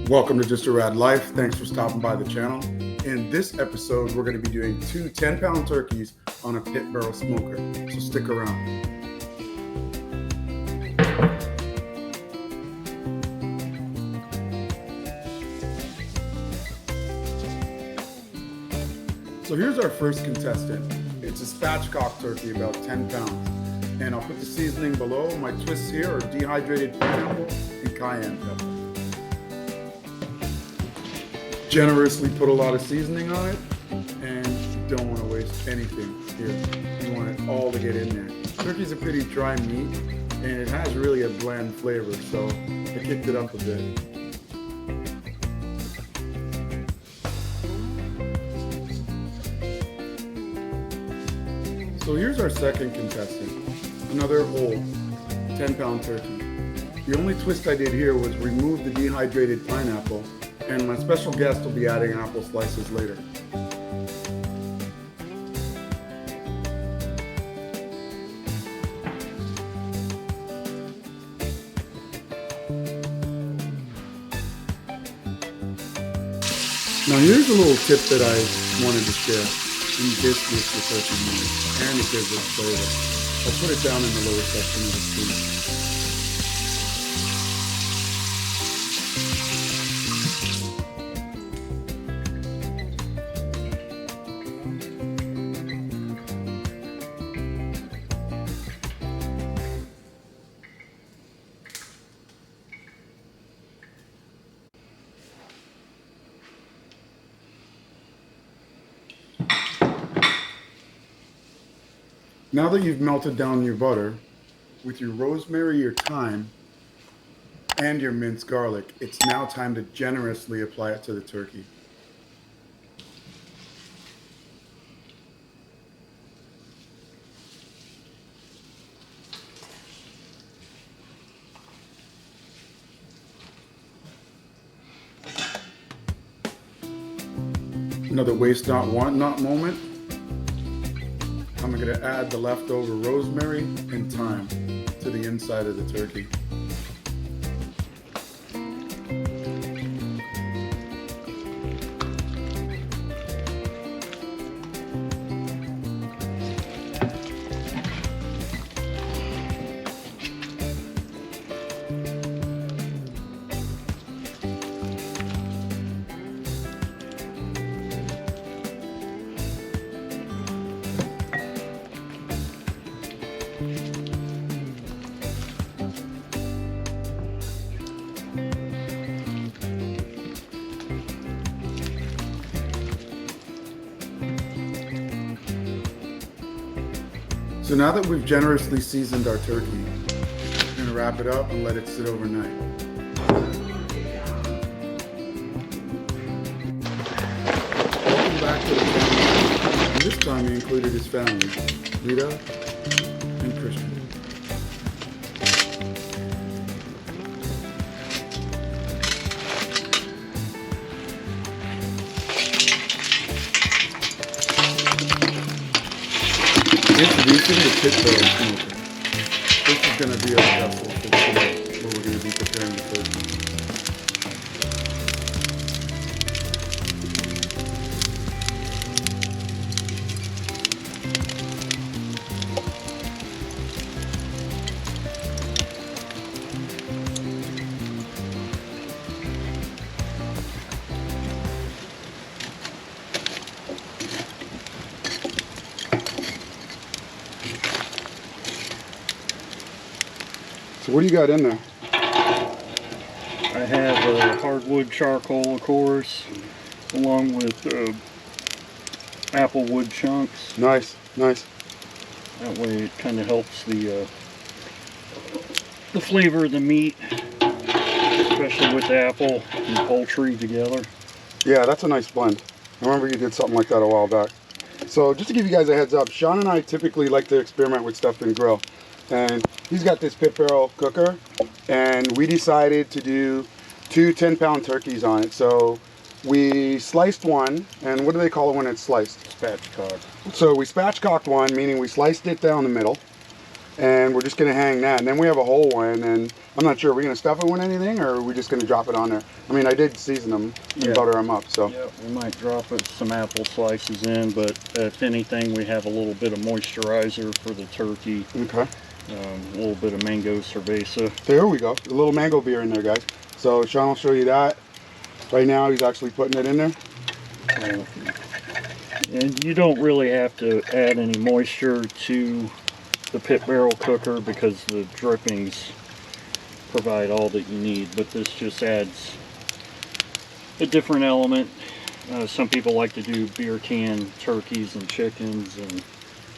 Welcome to Justaradlife. Thanks for stopping by the channel. In this episode, we're going to be doing two 10-pound turkeys on a pit barrel smoker, so stick around. So here's our first contestant. It's a spatchcock turkey, about 10 pounds. And I'll put the seasoning below. My twists here are dehydrated pineapple and cayenne pepper. Generously put a lot of seasoning on it, and you don't want to waste anything here. You want it all to get in there. Turkey's a pretty dry meat, and it has really a bland flavor, so I kicked it up a bit. So here's our second contestant, another whole 10-pound turkey. The only twist I did here was remove the dehydrated pineapple, and my special guest will be adding apple slices later. Now here's a little tip that I wanted to share. And this makes the turkey moist, and it gives it flavor. I'll put it down in the lower section of the screen. Now that you've melted down your butter, with your rosemary, your thyme, and your minced garlic, it's now time to generously apply it to the turkey. Another waste not, want not moment. I'm going to add the leftover rosemary and thyme to the inside of the turkey. So now that we've generously seasoned our turkey, we're going to wrap it up and let it sit overnight. Welcome back to the family. And this time he included his family, Rita and Christian. Introducing the pit barrel smoker. This is going to be our vessel for today, where we're going to be preparing the turkey. So what do you got in there? I have hardwood charcoal, of course, along with apple wood chunks. Nice, nice. That way it kind of helps the flavor of the meat, especially with the apple and poultry together. Yeah, that's a nice blend. I remember you did something like that a while back. So just to give you guys a heads up, Sean and I typically like to experiment with stuff and grill. And he's got this pit barrel cooker, and we decided to do two 10-pound turkeys on it. So we sliced one, and what do they call it when it's sliced? Spatchcock. So we spatchcocked one, meaning we sliced it down the middle, and we're just gonna hang that. And then we have a whole one, and I'm not sure, are we gonna stuff it with anything, or are we just gonna drop it on there? I mean, I did season them and butter them up, so. Yeah, we might drop some apple slices in, but if anything, we have a little bit of moisturizer for the turkey. Okay. A little bit of mango cerveza. There we go, a little mango beer in there, guys. So Sean will show you that. Right now, he's actually putting it in there. And you don't really have to add any moisture to the pit barrel cooker because the drippings provide all that you need, but this just adds a different element. Some people like to do beer can turkeys and chickens, and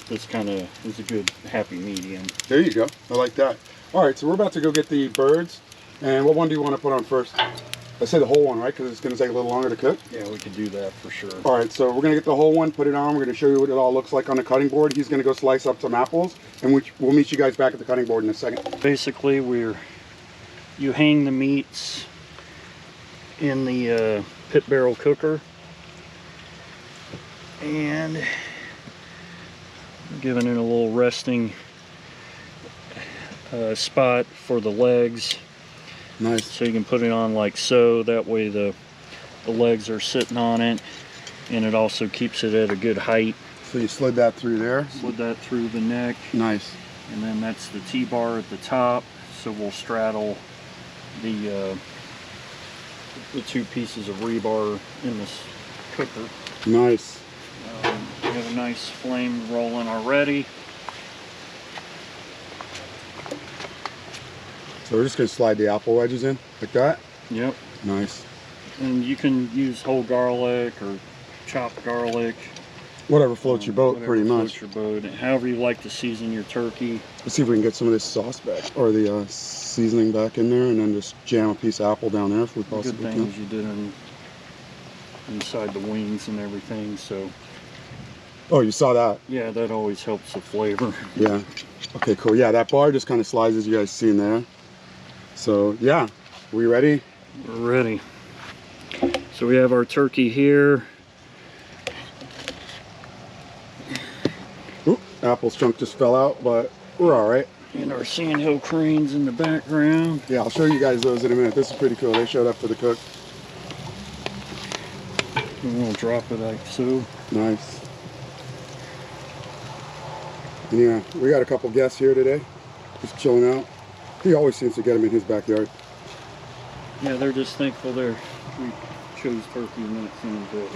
this kind of is a good happy medium. There you go, I like that. All right, so we're about to go get the birds, and what one do you want to put on first? I say the whole one, right? Because it's going to take a little longer to cook. Yeah, we could do that for sure. All right, so we're going to get the whole one, put it on. We're going to show you what it all looks like on the cutting board. He's going to go slice up some apples, and we'll meet you guys back at the cutting board in a second. Basically, you hang the meats in the pit barrel cooker, and giving it a little resting spot for the legs. Nice. So you can put it on like so, that way the legs are sitting on it, and it also keeps it at a good height. So you slid that through there? Slid that through the neck. Nice. And then that's the T-bar at the top, so we'll straddle the two pieces of rebar in this cooker. Nice. We have a nice flame rolling already. So we're just going to slide the apple wedges in like that? Yep. Nice. And you can use whole garlic or chopped garlic. Whatever floats your boat, pretty much. Floats your boat. However you like to season your turkey. Let's see if we can get some of this sauce back, or the seasoning back in there, and then just jam a piece of apple down there if we possibly Good thing is you did inside the wings and everything, so. Oh, you saw that? Yeah, that always helps the flavor. Yeah. Okay, cool. Yeah, that bar just kind of slides, as you guys seen there. So yeah, we ready? We're ready. So we have our turkey here. Oop, apple's chunk just fell out, but we're all right. And our sandhill cranes in the background. Yeah, I'll show you guys those in a minute. This is pretty cool. They showed up for the cook. And we'll drop it like so. Nice. Yeah, we got a couple guests here today, just chilling out. He always seems to get them in his backyard. Yeah, they're just thankful we chose turkey and not sandhill.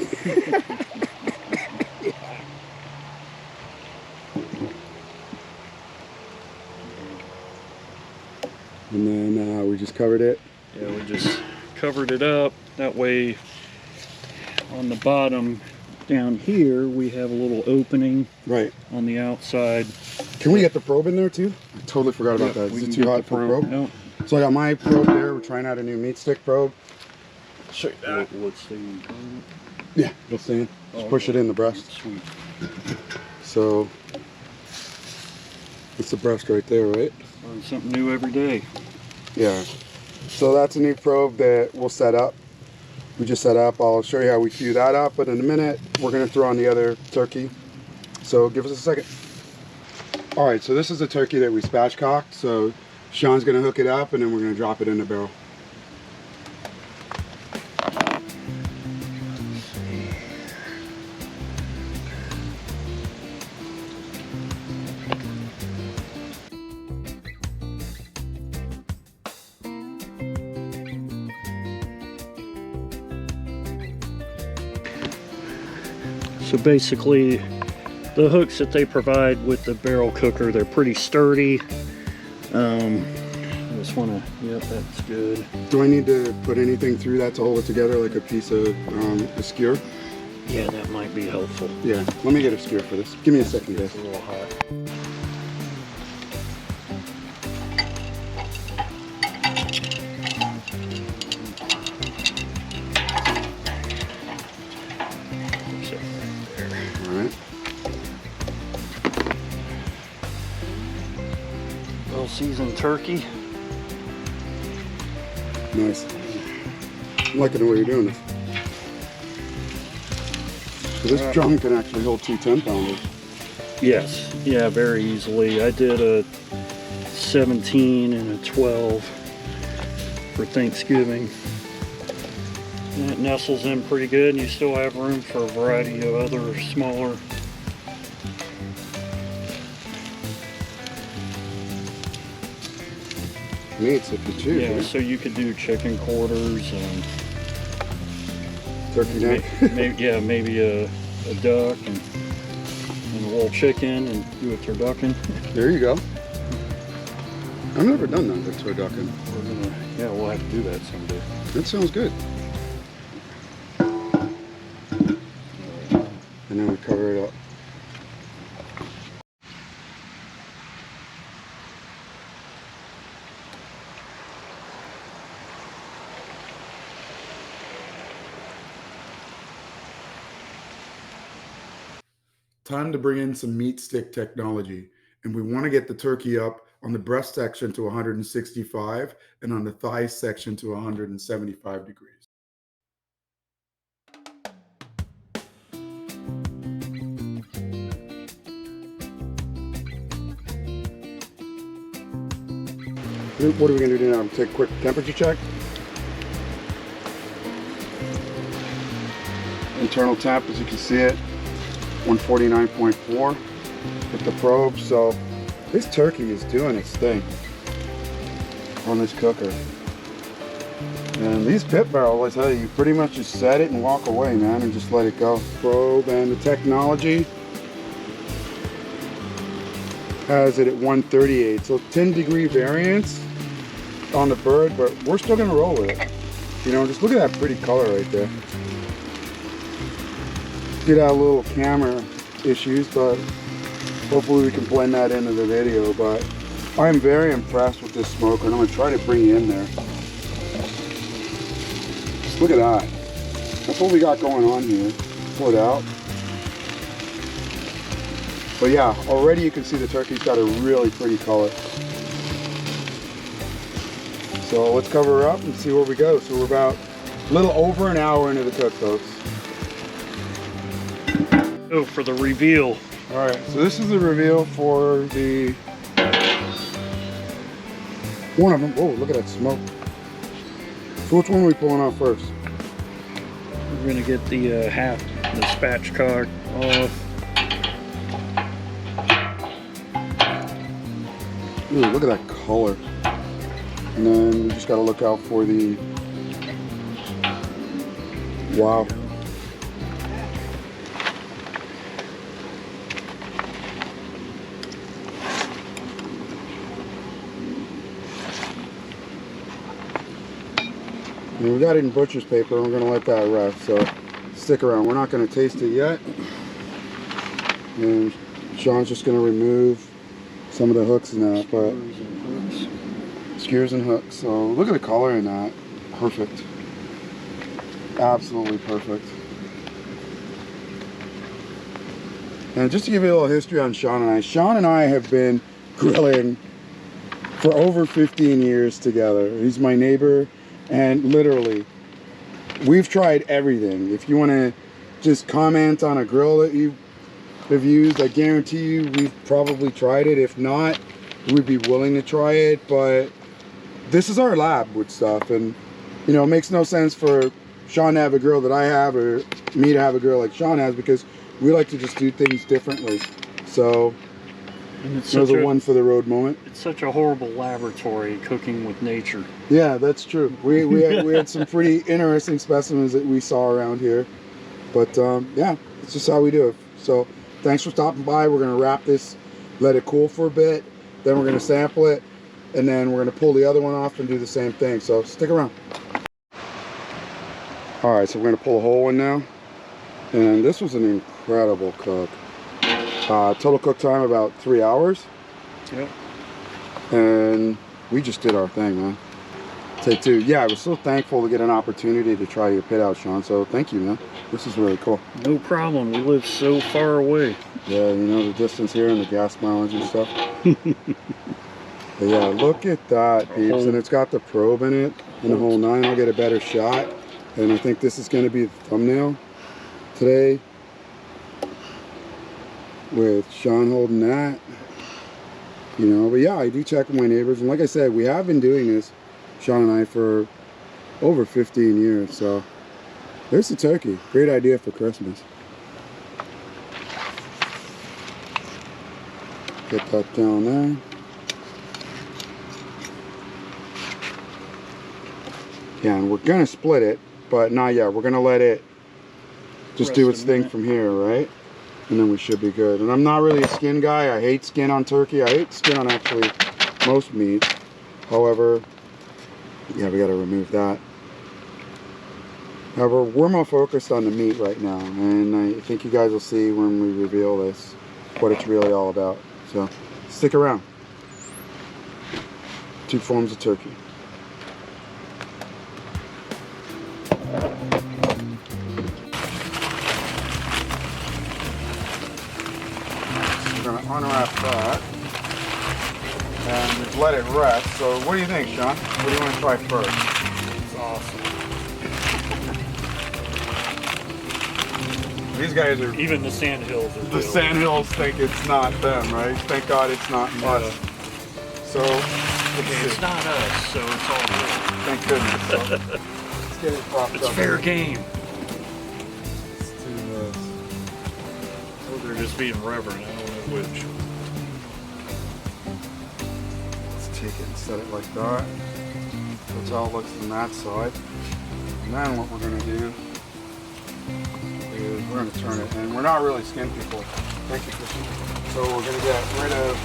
And then we just covered it. Yeah, we just covered it up. That way, on the bottom down here, we have a little opening Right. on the outside. Can we get the probe in there too? I totally forgot about that. Is it too hot for a probe? No. So I got my probe there. We're trying out a new meat stick probe. Show you that. Let's see. Yeah, it'll stay in. Just push it in the breast. Sweet. So it's the breast right there, right? Learn something new every day. Yeah. So that's a new probe that we'll set up. We just set up. I'll show you how we cue that up, but in a minute we're going to throw on the other turkey. So give us a second. All right, so this is the turkey that we spatchcocked. So Sean's going to hook it up, and then we're going to drop it in the barrel. So basically, the hooks that they provide with the barrel cooker, they're pretty sturdy. I just want to, yep, that's good. Do I need to put anything through that to hold it together, like a piece of a skewer? Yeah, that might be helpful. Yeah, let me get a skewer for this. Give me a second, guys. It's a little hot. Seasoned turkey. Nice. I'm liking the way you're doing this. So this drum can actually hold two 10-pounders. Yes, yeah, very easily. I did a 17 and a 12 for Thanksgiving. And it nestles in pretty good, and you still have room for a variety of other smaller meats if you choose. yeah, right? so you could do chicken quarters and Turkey neck. maybe a duck and a whole chicken and do a turducken. There you go. I've never done that, the turducken. We'll have to do that someday. That sounds good. And then we cover it up. Time to bring in some meat stick technology. And we want to get the turkey up on the breast section to 165 and on the thigh section to 175 degrees. What are we going to do now? Take a quick temperature check. Internal temp, as you can see it, 149.4 with the probe. So this turkey is doing its thing on this cooker. And these pit barrels, I tell you pretty much just set it and walk away, man, and just let it go. Probe, and the technology has it at 138. So 10-degree variance on the bird, but we're still gonna roll with it. You know, just look at that pretty color right there. Get out a little camera issues, but hopefully we can blend that into the video. But I'm very impressed with this smoker, and I'm gonna try to bring you in there. Just look at that. That's what we got going on here. Pull it out. But yeah, already you can see the turkey's got a really pretty color. So let's cover her up and see where we go. So we're about a little over an hour into the cook, folks. Oh, for the reveal. All right, so this is the reveal for the one of them. Oh, look at that smoke. So which one are we pulling off first? We're gonna get the the spatchcock off. Ooh, look at that color. And then we just got to look out for the, wow. And we got it in butcher's paper, and we're going to let that rest, so stick around. We're not going to taste it yet. And Sean's just going to remove some of the hooks in that, but skewers and hooks. So look at the color in that. Perfect. Absolutely perfect. And just to give you a little history on Sean and I have been grilling for over 15 years together. He's my neighbor, and literally we've tried everything. If you want to just comment on a grill that you have used, I guarantee you we've probably tried it. If not, we'd be willing to try it. But this is our lab with stuff, and you know, it makes no sense for Sean to have a grill that I have or me to have a grill like Sean has, because we like to just do things differently. So there's a one for the road moment. It's such a horrible laboratory, cooking with nature. Yeah, that's true. We had some pretty interesting specimens that we saw around here, but yeah, it's just how we do it. So thanks for stopping by. We're gonna wrap this, let it cool for a bit, then we're gonna sample it, and then we're gonna pull the other one off and do the same thing. So stick around. All right, so we're gonna pull a whole one now, and this was an incredible cook. Total cook time about 3 hours. Yep. And we just did our thing, man. Take two. Yeah, I was so thankful to get an opportunity to try your pit out, Sean. So thank you, man. This is really cool. No problem. We live so far away. Yeah, you know, the distance here and the gas mileage and stuff. But yeah, look at that, peeps. And it's got the probe in it and the whole nine. I'll get a better shot. And I think this is going to be the thumbnail today, with Sean holding that. You know, but yeah, I do check with my neighbors, and like I said, we have been doing this, Sean and I, for over 15 years. So there's the turkey. Great idea for Christmas. Get that down there. Yeah, and we're gonna split it, but not yet. We're gonna let it just do its thing from here, right? And then we should be good. And I'm not really a skin guy. I hate skin on turkey. I hate skin on actually most meat. However, yeah, we gotta remove that. However, we're more focused on the meat right now, and I think you guys will see when we reveal this what it's really all about. So stick around. 2 forms of turkey. We're going to unwrap that and just let it rest. So what do you think, Sean? What do you want to try first? It's awesome. These guys are... Even the sandhills are The sandhills think it's not them, right? Thank God it's not us. So, it's not us, so it's all good. Thank goodness. So, let's get it propped It's up. fair game. Let's do this. Oh, they're just being reverent. I don't know which. Let's take it and set it like that. That's how it looks from that side. And then what we're going to do is we're going to turn it. And we're not really skin people. Thank you, Christian. So we're going to get rid of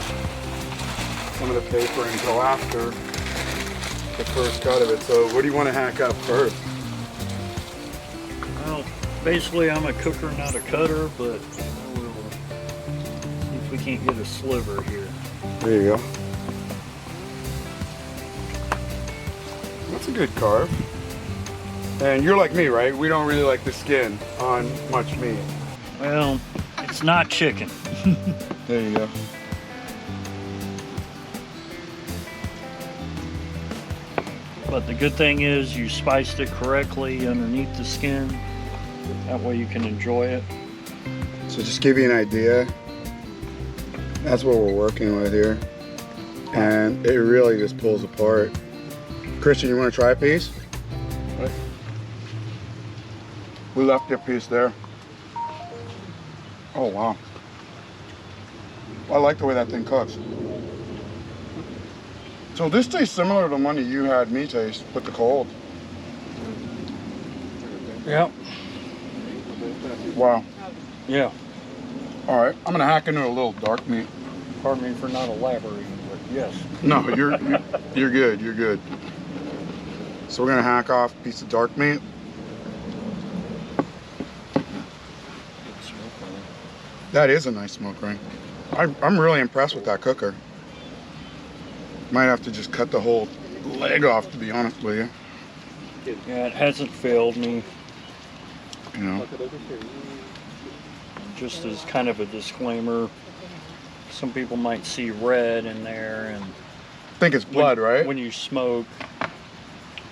some of the paper and go after the first cut of it. So what do you want to hack up first? Well, basically I'm a cooker, not a cutter, but we'll see if we can't get a sliver here. There you go. That's a good carve. And you're like me, right? We don't really like the skin on much meat. Well, it's not chicken. There you go. But the good thing is you spiced it correctly underneath the skin. That way you can enjoy it. So just to give you an idea, that's what we're working with here. And it really just pulls apart. Christian, you want to try a piece? Right. We left your piece there. Oh, wow. I like the way that thing cooks. So this tastes similar to the one that you had me taste with the cold. Yep. Wow. Yeah. All right, I'm gonna hack into a little dark meat. Pardon me for not elaborating, but yes. No, you're good. You're good. So we're gonna hack off a piece of dark meat. That is a nice smoke ring. I'm really impressed with that cooker. Might have to just cut the whole leg off, to be honest with you. Yeah, it hasn't failed me. You know. Just as kind of a disclaimer, some people might see red in there, and I think it's blood, right? When you smoke,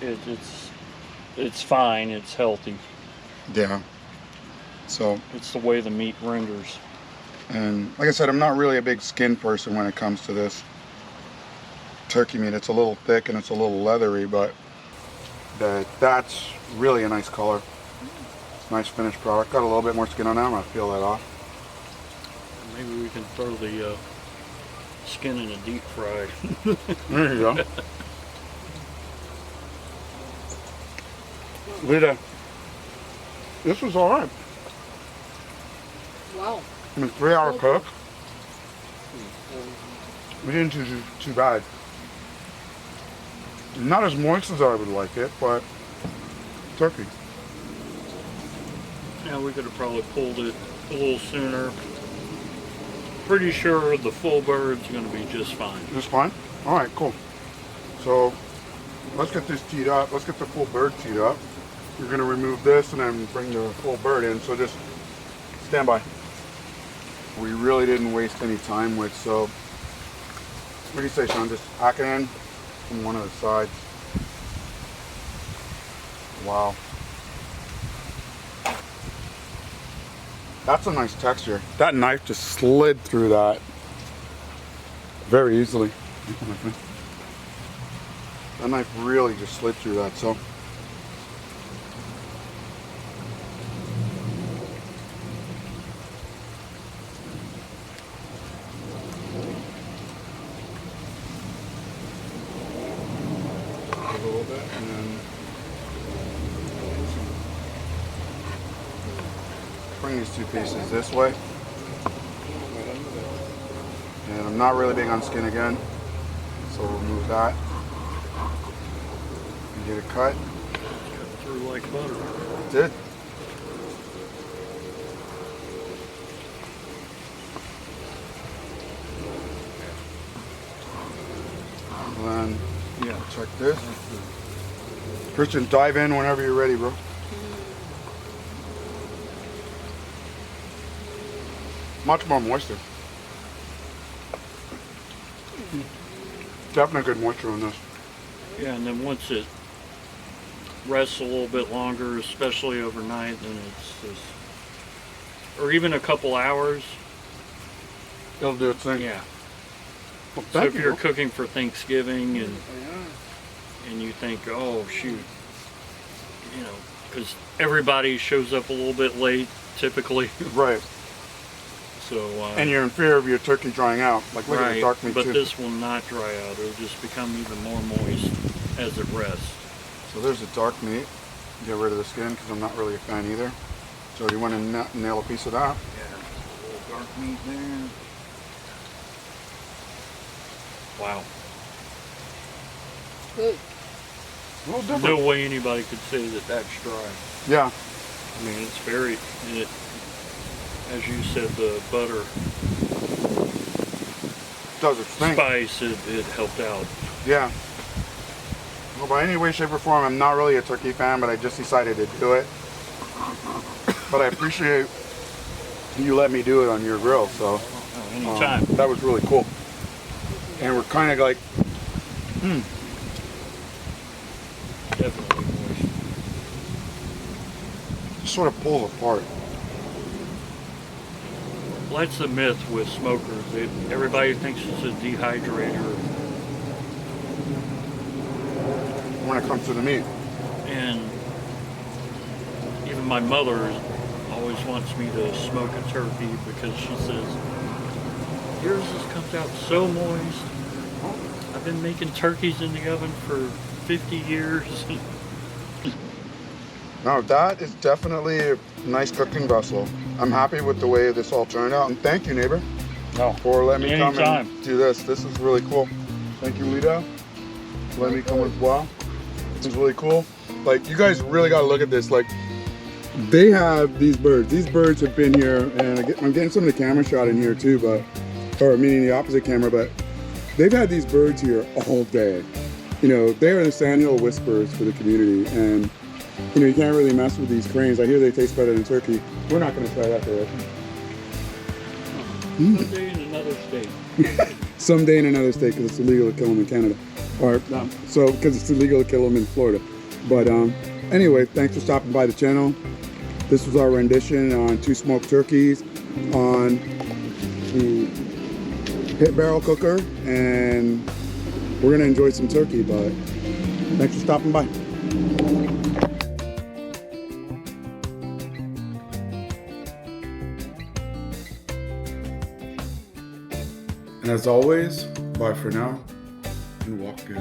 it's fine. It's healthy. Yeah. So. It's the way the meat renders. And like I said, I'm not really a big skin person when it comes to this turkey meat. It's a little thick and it's a little leathery, but that's really a nice color. Nice finished product. Got a little bit more skin on that. I'm gonna peel that off. Maybe we can throw the skin in a deep fry. There you go. Lita, this was all right. Wow. I mean, 3-hour cook. We didn't do too bad. Not as moist as I would like it, but turkey. Yeah, we could have probably pulled it a little sooner. Pretty sure the full bird's going to be just fine. Just fine? All right, cool. So let's get this teed up. Let's get the full bird teed up. We're going to remove this and then bring the full bird in. So just stand by. We really didn't waste any time with, so what do you say, Sean? Just hack it in from one of the sides. Wow. That's a nice texture. That knife just slid through that. very easily. That knife really just slid through that, so. A little bit, and then bring these two pieces this way. And I'm not really big on skin again, so we'll remove that. And get it cut. Cut through like butter. It did. And then, Yeah. check this. Christian, dive in whenever you're ready, bro. Much more moisture. Definitely good moisture on this. Yeah, and then once it rests a little bit longer, especially overnight, then it's just, or even a couple hours. It'll do its thing. Yeah. Well, So thank if you're you. cooking for Thanksgiving and you think, oh shoot, you know, because everybody shows up a little bit late typically. Right. So And you're in fear of your turkey drying out. Like, look at the dark meat but too. this will not dry out. It'll just become even more moist as it rests. So there's the dark meat. Get rid of the skin because I'm not really a fan either. So you want to nail a piece of that? Yeah, a little dark meat there. Wow. Good. A little different. No way anybody could say that that's dry. Yeah. I mean, it's very, as you said, the butter Does its thing. spice, it helped out. Yeah. Well, by any way, shape, or form, I'm not really a turkey fan, but I just decided to do it. But I appreciate you let me do it on your grill, so Anytime. that was really cool. And we're kind of like, Definitely moist. sort of pulls apart. Well, that's the myth with smokers. Everybody thinks it's a dehydrator. When it comes to the meat. And even my mother always wants me to smoke a turkey because she says, yours just comes out so moist. I've been making turkeys in the oven for 50 years. Now that is definitely a nice cooking vessel. I'm happy with the way this all turned out, and thank you, neighbor, for letting me come Anytime. and do this. This is really cool. Thank you, Lita, for letting me come as well. This is really cool. Like, you guys really got to look at this. Like, they have these birds. These birds have been here, and I'm getting some of the camera shot in here too, or meaning the opposite camera, but they've had these birds here all day. You know, they are the sandhill whisperers for the community, and you know, you can't really mess with these cranes. I hear they taste better than turkey. We're not going to try that today. Someday in another state. Someday in another state, because it's illegal to kill them in Canada. Or, so, because it's illegal to kill them in Florida. But anyway, thanks for stopping by the channel. This was our rendition on 2 smoked turkeys on the pit barrel cooker. And we're going to enjoy some turkey, but thanks for stopping by. And as always, bye for now, and walk good.